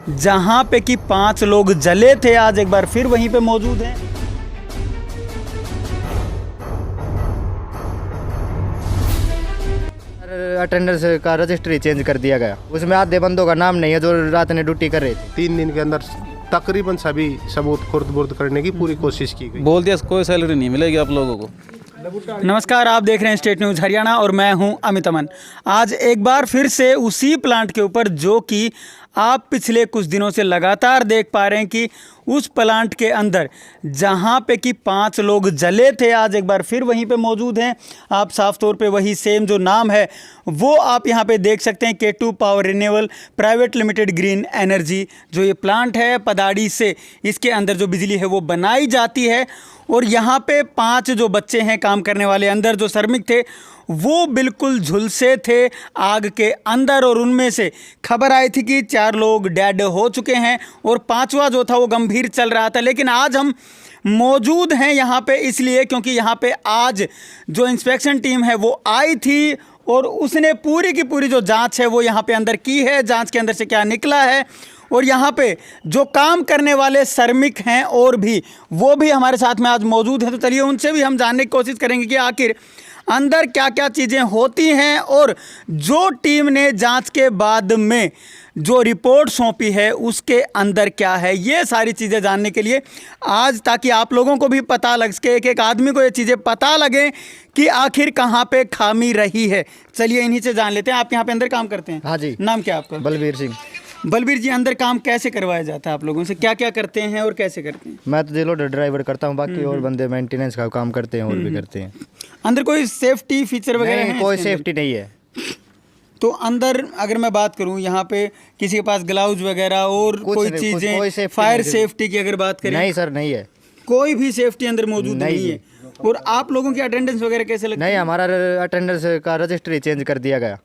जहां पे कि 5 लोग जले थे, आज एक बार फिर वहीं पे मौजूद हैं। अटेंडेंस का रजिस्टर ही चेंज कर दिया गया। उसमें आधे बंदों का नाम नहीं है जो रात में ड्यूटी कर रहे थे। 3 दिन के अंदर तकरीबन सभी सबूत खुर्द-बुर्द करने की पूरी कोशिश की गई। बोल दिया कोई सैलरी नहीं मिलेगी आप लोगों को। नमस्कार, आप देख रहे हैं स्टेट न्यूज़ हरियाणा और मैं हूं अमित अमन। आज एक बार फिर से उसी प्लांट के ऊपर जो कि आप पिछले कुछ दिनों से लगातार देख पा रहे हैं कि उस प्लांट के अंदर जहां पे कि 5 लोग जले थे, आज एक बार फिर वहीं पे मौजूद हैं। आप साफ तौर पे वही सेम जो नाम है वो आप यहां पे देख सकते हैं, K2 power renewable private limited green energy. जो ये प्लांट है पदाड़ी से इसके अंदर जो बिजली है वो बनाई जाती है। और यहाँ पे 5 जो बच्चे हैं काम करने वाले अंदर जो श्रमिक थे वो बिल्कुल झुलसे थे आग के अंदर, और उनमें से खबर आई थी कि 4 लोग डेड हो चुके हैं और 5वां जो था वो गंभीर चल रहा था। लेकिन आज हम मौजूद हैं यहाँ पे इसलिए क्योंकि यहाँ पे आज जो इंस्पेक्शन टीम है वो आई थी और उसने पूरी की पूरी जो जांच है वो यहाँ पे अंदर की है। जांच के अंदर से क्या निकला है और यहाँ पे जो काम करने वाले श्रमिक हैं और भी वो भी हमारे साथ में आज मौजूद हैं, तो चलिए उनसे भी हम जानने की कोशिश करेंगे कि आखिर अंदर क्या क्या चीज़ें होती हैं और जो टीम ने जांच के बाद में जो रिपोर्ट सौंपी है उसके अंदर क्या है, ये सारी चीज़ें जानने के लिए आज, ताकि आप लोगों को भी पता लग सके, एक आदमी को ये चीज़ें पता लगे कि आखिर कहाँ पे खामी रही है। चलिए इन्हीं से जान लेते हैं। आप यहाँ पे अंदर काम करते हैं? हाँ जी। नाम क्या आपका? बलबीर सिंह। बलबीर जी, अंदर काम कैसे करवाया जाता है आप लोगों से? क्या क्या करते हैं और कैसे करते हैं? मैं तो लोडर ड्राइवर करता हूँ, बाकी और बंदे मेंटेनेंस का काम करते हैं और भी करते हैं। अंदर कोई सेफ्टी फीचर वगैरह है? कोई सेफ्टी नहीं है। तो अंदर अगर मैं बात करूं, यहाँ पे किसी के पास ग्लव्स वगैरह और कोई चीज़ें फायर सेफ्टी की अगर बात करें? नहीं सर, नहीं है। कोई भी सेफ्टी अंदर मौजूद नहीं है। और आप लोगों की अटेंडेंस वगैरह कैसे लगती है? नहीं, हमारा अटेंडेंस का रजिस्टर ही चेंज कर दिया गया।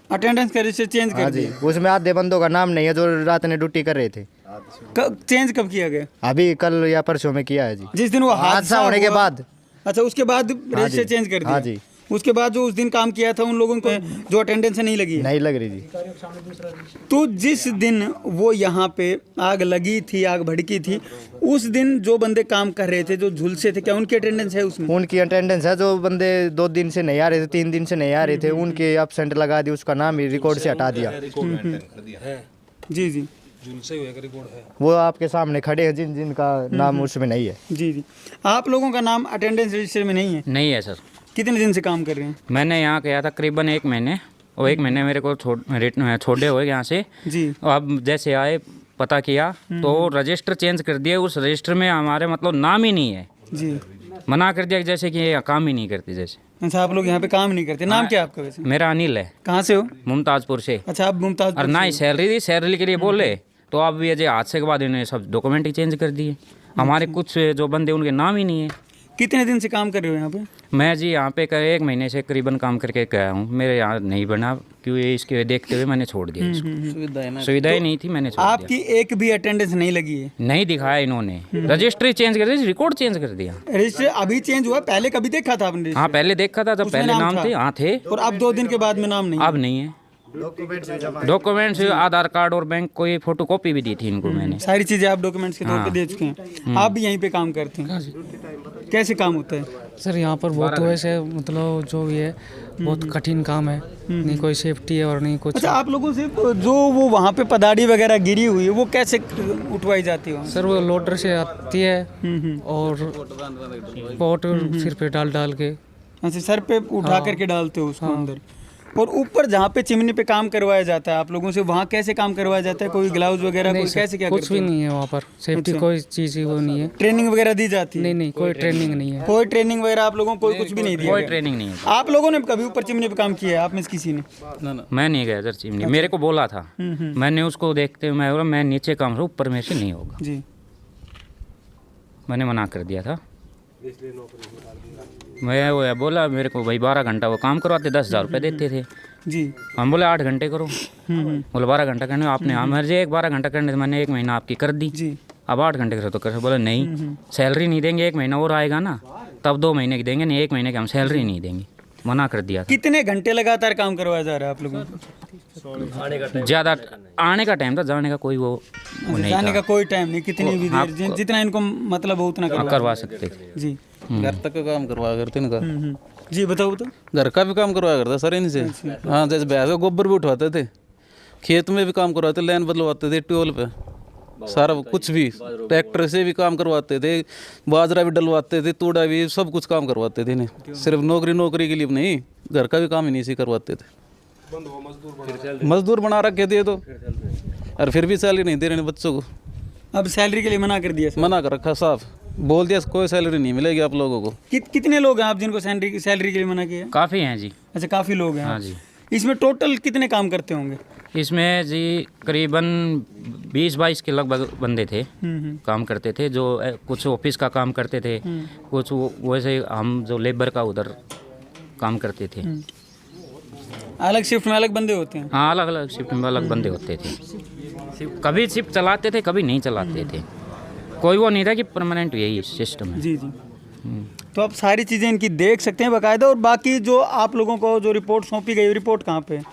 अटेंडेंस का रजिस्टर चेंज कर दिया? उसमें आधे बंदों का नाम नहीं है जो रात में ड्यूटी कर रहे थे। चेंज कब किया गया? अभी कल या परसों में किया है जी। जिस दिन वो हादसा होने के बाद। अच्छा, उसके बाद रजिस्टर चेंज कर दिया? हाँ जी। उसके बाद जो उस दिन काम किया था उन लोगों को जो अटेंडेंस नहीं लगी? नहीं लग रही जी। तो जिस दिन वो यहाँ पे आग लगी थी, आग भड़की थी, उस दिन जो बंदे काम कर रहे थे जो झुलसे थे, क्या उनकी अटेंडेंस है उसमें? उनकी अटेंडेंस है। जो बंदे 2 दिन से नहीं आ रहे थे, 3 दिन से नहीं आ रहे थे, उनके एब्सेंट लगा दी, उसका नाम ही रिकॉर्ड से हटा दिया। जी जी, वो आपके सामने खड़े हैं जिनका नाम उसमें नहीं है। जी जी। आप लोगों का नाम अटेंडेंस रजिस्टर में नहीं है? नहीं है सर। कितने दिन से काम कर रहे हैं? मैंने यहाँ किया था करीबन 1 महीने, और 1 महीने मेरे को छोड़े हुए यहाँ से जी। अब जैसे आए पता किया तो रजिस्टर चेंज कर दिया। उस रजिस्टर में हमारे मतलब नाम ही नहीं है जी। मना कर दिया जैसे कि ये काम ही नहीं करती जैसे। अच्छा, आप लोग यहाँ पे काम नहीं करते? नाम क्या आपका वैसे? मेरा अनिल है। कहाँ से हो? मुमताजपुर से। अच्छा, आप मुमताज? और ना ही सैलरी दी, सैलरी के लिए बोले तो अब ये जो हादसे के बाद इन्होंने सब डॉक्यूमेंट ही चेंज कर दिए। हमारे कुछ जो बंदे उनके नाम ही नहीं है। कितने दिन से काम कर रहे हो यहाँ पे? मैं जी यहाँ पे 1 महीने से करीबन काम करके गया हूँ। मेरे यहाँ नहीं बना क्योंकि इसके देखते हुए मैंने छोड़ दिया इसको। सुविधाएं नहीं थी, मैंने छोड़ दिया। आपकी एक भी अटेंडेंस नहीं लगी है? नहीं दिखाया इन्होंने। रजिस्ट्री चेंज कर दी, रिकॉर्ड चेंज कर दिया। रजिस्टर अभी चेंज हुआ? पहले कभी देखा था आपने? हाँ, पहले देखा था, जब पहले नाम थे। हाँ थे। और अब 2 दिन के बाद में नाम नहीं? अब नहीं है। डॉक्यूमेंट्स, आधार कार्ड और बैंक कोई फोटो कॉपी भी दी थी इनको मैंने। सारी चीजें आप डॉक्यूमेंट्स के तौर पे दे चुके हैं। आप भी यहीं पे काम करते हैं? कैसे काम होता है सर? यहाँ पर बहुत वैसे मतलब जो भी है बहुत कठिन काम है, नहीं कोई सेफ्टी है और नहीं कुछ। अच्छा, आप लोगों से जो वो वहाँ पे पदाड़ी वगैरह गिरी हुई है वो कैसे उठवाई जाती है? सर वो लोडर से आती है और पोट सिर पे डाल के। अच्छा, सर पे उठा करके डालते हो उसको अंदर। और ऊपर जहाँ पे चिमनी पे काम करवाया जाता है आप लोगों से, वहाँ कैसे काम करवाया जाता है? कोई ग्लव्स वगैरह कोई कैसे क्या कुछ भी नहीं है वहाँ पर, सेफ्टी कोई चीज़ ही वो नहीं है। ट्रेनिंग वगैरह दी जाती है? नहीं, कोई ट्रेनिंग नहीं है। कोई ट्रेनिंग वगैरह आप लोगों को कोई कुछ भी नहीं दिया? कोई ट्रेनिंग नहीं है। आप लोगों ने कभी ऊपर चिमनी पे काम किया है? आप में से किसी ने? मैं नहीं गया सर चिमनी। मेरे को बोला था, मैंने उसको देखते हुए मैं नीचे काम करूँ, ऊपर मेरे से नहीं होगा जी। मैंने मना कर दिया था। मैं वो बोला मेरे को भाई 12 घंटा वो काम करवाते 10,000 रुपये देते थे जी। हम बोले 8 घंटे करो। बोले 12 घंटा करने आपने, हाँ मेरे 12 घंटा करने मैंने 1 महीना आपकी कर दी जी। अब 8 घंटे करो तो कर। बोले नहीं, सैलरी नहीं देंगे, 1 महीना और आएगा ना तब 2 महीने की देंगे, नहीं 1 महीने की हम सैलरी नहीं देंगे। मना कर दिया था। कितने घंटे लगातार काम करवाया जा रहा है आप लोगों को? ज़्यादा आने का टाइम था, जाने का कोई वो नहीं जाने था। का कोई टाइम नहीं, कितनी भी देर आपको- जितना इनको मतलब हो उतना करवा सकते थे। जी। घर तक का काम करवाया करते इनका, जी बताओ तो। घर का भी काम करवाया करता सर इनसे। हाँ, जैसे भैंस का गोबर भी उठवाते थे, खेत में भी काम करवाते, लैन बदलवाते थे ट्यूबवेल पे, सारा कुछ भी, ट्रैक्टर से भी काम करवाते थे, बाजरा भी डलवाते थे, तूड़ा भी, सब कुछ काम करवाते थे इन्हें। सिर्फ नौकरी के लिए नहीं, घर का भी काम इन्हीं से करवाते थे। मजदूर बना रखे थे तो, और फिर भी सैलरी नहीं दे रहे बच्चों को। अब सैलरी के लिए मना कर दिया सर। मना कर रखा साफ, बोल दिया कोई सैलरी नहीं मिलेगी आप लोगों को। कितने लोग हैं आप जिनको सैलरी के लिए मना किया? काफ़ी हैं जी। अच्छा, काफ़ी लोग हैं। हाँ जी। इसमें टोटल कितने काम करते होंगे? इसमें जी करीबन 20-22 के लगभग बंदे थे, काम करते थे। जो कुछ ऑफिस का काम करते थे, कुछ वैसे हम जो लेबर का उधर काम करते थे। अलग शिफ्ट में अलग बंदे होते हैं? हाँ, अलग अलग शिफ्ट में अलग बंदे होते थे। कभी शिफ्ट चलाते थे, कभी नहीं चलाते थे। कोई वो नहीं था कि परमानेंट यही सिस्टम है। जी जी। तो आप सारी चीज़ें इनकी देख सकते हैं बाकायदा। और बाकी जो आप लोगों को जो रिपोर्ट सौंपी गई, रिपोर्ट कहाँ पे है?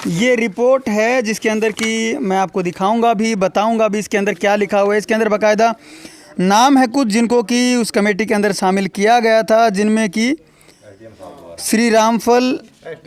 ये रिपोर्ट है जिसके अंदर की मैं आपको दिखाऊंगा भी, बताऊंगा भी इसके अंदर क्या लिखा हुआ है। इसके अंदर बाकायदा नाम है कुछ जिनको कि उस कमेटी के अंदर शामिल किया गया था, जिनमें कि श्री रामफल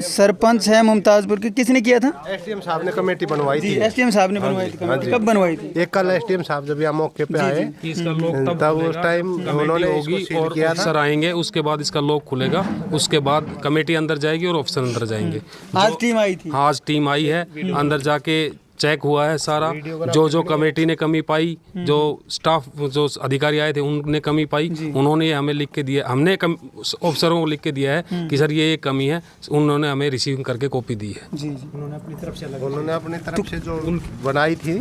सरपंच है मुमताजपुर की। किसने किया था? एसडीएम साहब ने कमेटी बनवाई जी, थी। एसडीएम साहब ने बनवाई थी कमेटी। कब बनवाई थी? एक कल एसडीएम साहब जब यहाँ मौके पे आए, तब उस टाइम उन्होंने इसको सील किया था। ऑफिसर आएंगे, उसके बाद इसका लॉक खुलेगा, उसके बाद कमेटी अंदर जाएगी और ऑफिसर अंदर जाएंगे। आज टीम आई थी? आज टीम आई है, अंदर जाके चेक हुआ है सारा। जो कमेटी ने कमी पाई, जो स्टाफ जो अधिकारी आए थे उनने कमी पाई, उन्होंने ये हमें लिख के दिया। हमने ऑफिसरों को लिख के दिया है कि सर ये कमी है, उन्होंने हमें रिसीव करके कॉपी दी है। जी जी। उन्होंने अपनी तरफ से जो बनाई थी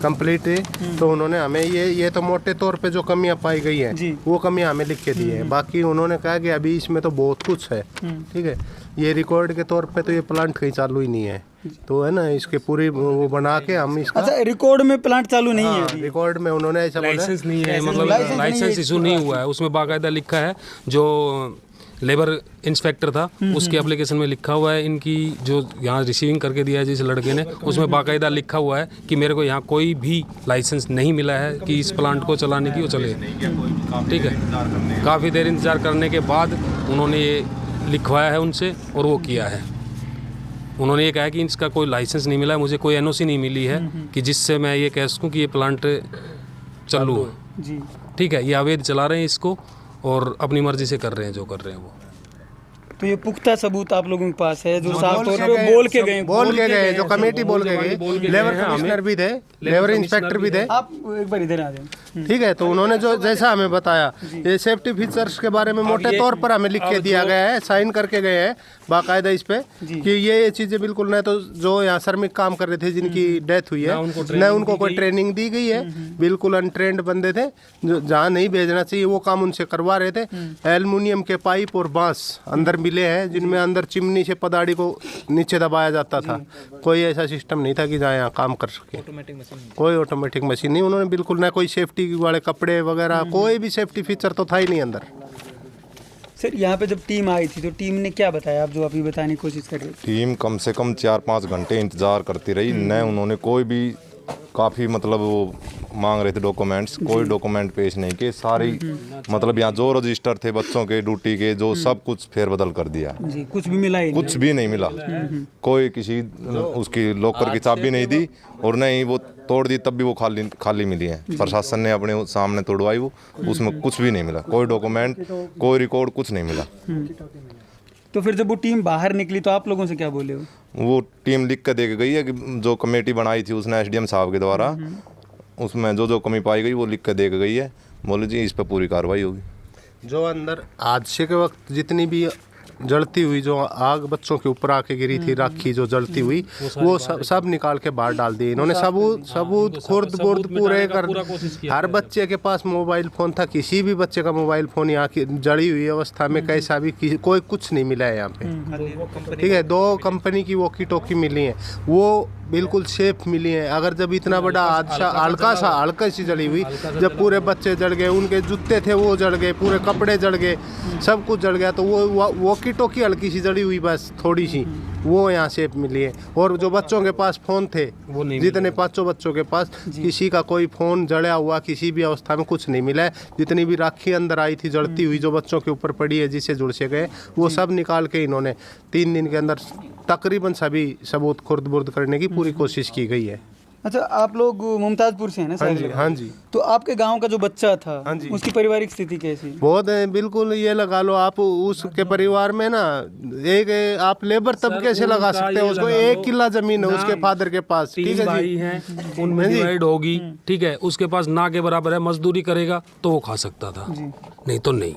कंप्लीट, तो उन्होंने हमें ये तो मोटे तौर पे जो कमियां पाई गई हैं वो कमियां हमें लिख के दी है। बाकी उन्होंने कहा कि अभी इसमें तो बहुत कुछ है, ठीक है। ये रिकॉर्ड के तौर पे तो ये प्लांट कहीं चालू ही नहीं है, तो है ना, इसके पूरी वो बना के हम इसका। अच्छा, रिकॉर्ड में प्लांट चालू नहीं है अभी? रिकॉर्ड में उन्होंने ऐसा बोला लाइसेंस नहीं है, मतलब लाइसेंस इशू नहीं हुआ है। उसमें बाकायदा लिखा है, जो लेबर इंस्पेक्टर था उसके एप्लीकेशन में लिखा हुआ है, इनकी जो यहाँ रिसीविंग करके दिया है जिस लड़के ने, उसमें बाकायदा लिखा हुआ है कि मेरे को यहाँ कोई भी लाइसेंस नहीं मिला है कि इस प्लांट को चलाने की वो चले। ठीक है, काफ़ी देर इंतज़ार करने के बाद उन्होंने ये लिखवाया है उनसे और वो किया है। उन्होंने ये कहा कि इसका कोई लाइसेंस नहीं मिला है, मुझे कोई एनओसी नहीं मिली है कि जिससे मैं ये कह सकूँ कि ये प्लांट चालू है। जी। ठीक है, ये अवैध चला रहे हैं इसको और अपनी मर्जी से कर रहे हैं जो कर रहे हैं वो। तो ये पुख्ता सबूत आप लोगों के पास है जो साफ तौर पे बोल के गए? जो कमेटी बोल के गई, लेबर कमिश्नर भी थे, लेबर इंस्पेक्टर भी थे। आप एक बार इधर आ जाए। ठीक है, तो उन्होंने जो जैसा हमें बताया, ये सेफ्टी फीचर्स के बारे में मोटे तौर पर हमें लिख के दिया गया है, साइन करके गए हैं बाकायदा इस पे कि ये चीज़ें बिल्कुल नहीं। तो जो यहाँ श्रमिक काम कर रहे थे जिनकी डेथ हुई है, न उनको कोई ट्रेनिंग दी गई है, बिल्कुल अनट्रेंड बंदे थे जो जहाँ नहीं भेजना चाहिए वो काम उनसे करवा रहे थे। एल्युमिनियम के पाइप और बांस अंदर मिले हैं, जिनमें अंदर चिमनी से पदाड़ी को नीचे दबाया जाता था। कोई ऐसा सिस्टम नहीं था कि जहाँ यहाँ काम कर सके, कोई ऑटोमेटिक मशीन नहीं। उन्होंने बिल्कुल ना कोई सेफ्टी वाले कपड़े वगैरह, कोई भी सेफ्टी फीचर तो था ही नहीं अंदर। सर, यहाँ पे जब टीम आई थी तो टीम ने क्या बताया, आप जो अभी बताने की कोशिश कर रहे थे? टीम कम से कम 4-5 घंटे इंतज़ार करती रही, न उन्होंने कोई भी काफ़ी मतलब वो मांग रहे थे डॉक्यूमेंट्स, कोई डॉक्यूमेंट पेश नहीं किए। सारी मतलब यहाँ जो रजिस्टर थे बच्चों के ड्यूटी के, जो सब कुछ फेरबदल कर दिया जी। कुछ भी मिला ही कुछ भी नहीं मिला। कोई किसी उसकी लॉकर की चाबी नहीं दी, और नहीं वो तोड़ दी तब भी वो खाली मिली है। प्रशासन ने अपने सामने तोड़वाई, वो उसमें कुछ भी नहीं मिला, कोई डॉक्यूमेंट, कोई रिकॉर्ड, कुछ नहीं मिला। तो फिर जब वो टीम बाहर निकली तो आप लोगों से क्या बोले? वो टीम लिख कर दे के गई है कि जो कमेटी बनाई थी उसने एसडीएम साहब के द्वारा, उसमें जो जो कमी पाई गई वो लिख कर दे के गई है। बोले जी इस पर पूरी कार्रवाई होगी। जो अंदर हादसे के वक्त जितनी भी जलती हुई जो आग बच्चों के ऊपर आके गिरी थी, राखी जो जलती हुई, वो सब निकाल के बाहर डाल दिए इन्होंने। सबूत खुर्द बुर्द पूरे कर। हर बच्चे के पास मोबाइल फ़ोन था, किसी भी बच्चे का मोबाइल फ़ोन यहाँ की जड़ी हुई अवस्था में कैसा भी कोई कुछ नहीं मिला है यहाँ पे। ठीक है, 2 कंपनी की वॉकी टॉकी मिली है, वो बिल्कुल सेफ मिली हैं। अगर जब इतना बड़ा हादसा हल्का सी जली हुई, जब पूरे बच्चे जल गए, उनके जूते थे वो जल गए, पूरे कपड़े जल गए, सब कुछ जल गया, तो वो वॉकी टॉकी हल्की सी जली हुई बस थोड़ी सी, वो यहाँ सेफ मिली है। और जो बच्चों के पास फ़ोन थे, वो नहीं जितने 500 बच्चों के पास, किसी का कोई फ़ोन जड़ा हुआ किसी भी अवस्था में कुछ नहीं मिला है। जितनी भी राखी अंदर आई थी जलती हुई, जो बच्चों के ऊपर पड़ी है, जिससे जुड़ से गए, वो सब निकाल के इन्होंने 3 दिन के अंदर तकरीबन सभी सबूत खुर्द-बुर्द करने की पूरी कोशिश की गई है। अच्छा, आप लोग मुमताजपुर से हैं ना? हाँ जी, हाँ जी। तो आपके गांव का जो बच्चा था, हाँ जी। उसकी पारिवारिक स्थिति कैसी? बहुत है, बिल्कुल ये लगा लो आप, उसके परिवार में ना एक आप लेबर तबके से लगा सकते हो उसको। 1 किला जमीन है उसके फादर के पास, ठीक 3 है भाई जी। हैं, उनमें डिवाइड होगी, ठीक है। उसके पास ना के बराबर है, मजदूरी करेगा तो वो खा सकता था, नहीं तो नहीं।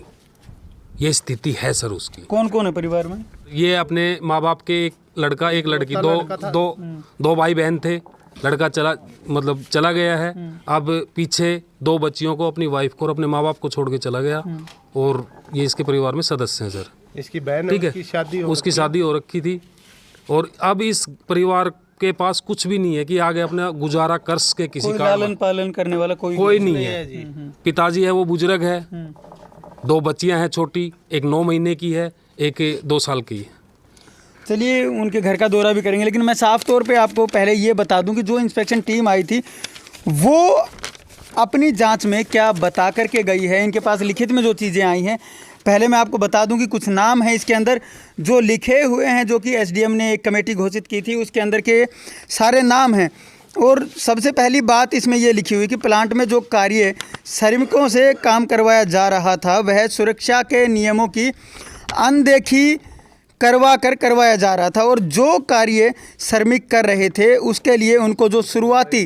ये स्थिति है सर उसकी। कौन कौन है परिवार में? ये अपने माँ बाप के, एक लड़का एक लड़की, दो भाई बहन थे। लड़का चला गया है। अब पीछे 2 बच्चियों को, अपनी वाइफ को और अपने माँ बाप को छोड़ के चला गया। और ये इसके परिवार में सदस्य हैं सर। इसकी बहन ठीक है, उसकी शादी हो रखी थी। और अब इस परिवार के पास कुछ भी नहीं है कि आगे अपना गुजारा कर सके। किसी का लालन पालन करने वाला कोई नहीं है। पिताजी है वो बुजुर्ग है, 2 बच्चियां हैं छोटी, एक 9 महीने की है, एक 2 साल की है। चलिए उनके घर का दौरा भी करेंगे, लेकिन मैं साफ तौर पे आपको पहले ये बता दूं कि जो इंस्पेक्शन टीम आई थी वो अपनी जांच में क्या बता करके गई है, इनके पास लिखित में जो चीज़ें आई हैं, पहले मैं आपको बता दूं कि कुछ नाम है इसके अंदर जो लिखे हुए हैं, जो कि एसडीएम ने एक कमेटी घोषित की थी, उसके अंदर के सारे नाम हैं। और सबसे पहली बात इसमें ये लिखी हुई कि प्लांट में जो कार्य श्रमिकों से काम करवाया जा रहा था वह सुरक्षा के नियमों की अनदेखी करवाया जा रहा था, और जो कार्य श्रमिक कर रहे थे उसके लिए उनको जो शुरुआती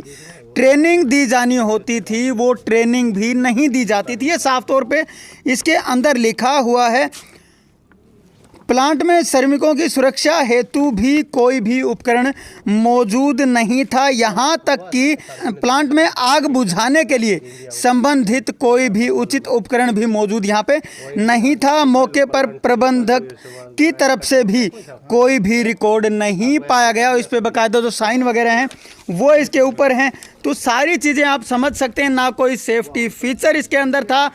ट्रेनिंग दी जानी होती थी वो ट्रेनिंग भी नहीं दी जाती थी। ये साफ तौर पे इसके अंदर लिखा हुआ है। प्लांट में श्रमिकों की सुरक्षा हेतु भी कोई भी उपकरण मौजूद नहीं था, यहाँ तक कि प्लांट में आग बुझाने के लिए संबंधित कोई भी उचित उपकरण भी मौजूद यहाँ पे नहीं था। मौके पर प्रबंधक की तरफ से भी कोई भी रिकॉर्ड नहीं पाया गया, और इस पे बाकायदा जो साइन वगैरह हैं वो इसके ऊपर हैं। तो सारी चीज़ें आप समझ सकते हैं, ना कोई सेफ्टी फीचर इसके अंदर था,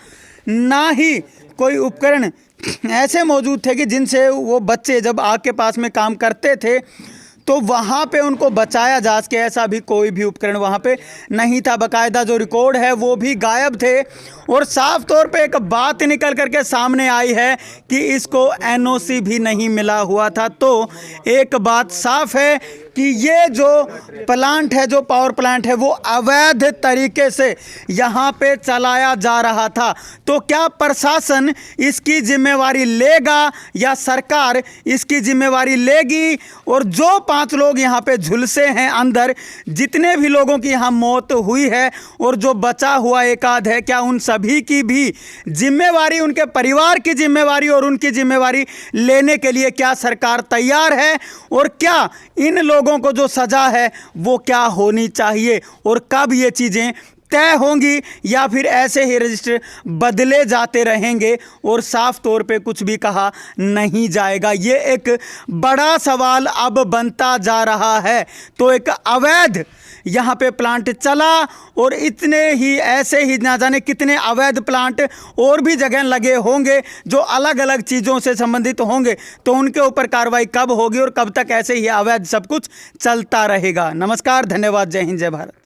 ना ही कोई उपकरण ऐसे मौजूद थे कि जिनसे वो बच्चे जब आग के पास में काम करते थे तो वहाँ पे उनको बचाया जा सके, ऐसा भी कोई भी उपकरण वहाँ पे नहीं था। बाकायदा जो रिकॉर्ड है वो भी गायब थे। और साफ तौर पे एक बात निकल करके सामने आई है कि इसको एनओसी भी नहीं मिला हुआ था। तो एक बात साफ है कि ये जो प्लांट है, जो पावर प्लांट है, वो अवैध तरीके से यहाँ पे चलाया जा रहा था। तो क्या प्रशासन इसकी जिम्मेवारी लेगा या सरकार इसकी जिम्मेवारी लेगी? और जो 5 लोग यहाँ पे झुलसे हैं अंदर, जितने भी लोगों की यहाँ मौत हुई है और जो बचा हुआ एक आध है, क्या उन सभी की भी जिम्मेवारी, उनके परिवार की जिम्मेवारी और उनकी जिम्मेवारी लेने के लिए क्या सरकार तैयार है? और क्या इन लोगों को जो सज़ा है वो क्या होनी चाहिए, और कब ये चीज़ें तय होंगी, या फिर ऐसे ही रजिस्टर बदले जाते रहेंगे और साफ तौर पे कुछ भी कहा नहीं जाएगा? ये एक बड़ा सवाल अब बनता जा रहा है। तो एक अवैध यहाँ पे प्लांट चला, और इतने ही ऐसे ही ना जाने कितने अवैध प्लांट और भी जगह लगे होंगे जो अलग अलग चीज़ों से संबंधित होंगे। तो उनके ऊपर कार्रवाई कब होगी और कब तक ऐसे ही अवैध सब कुछ चलता रहेगा? नमस्कार, धन्यवाद, जय हिंद, जय भारत।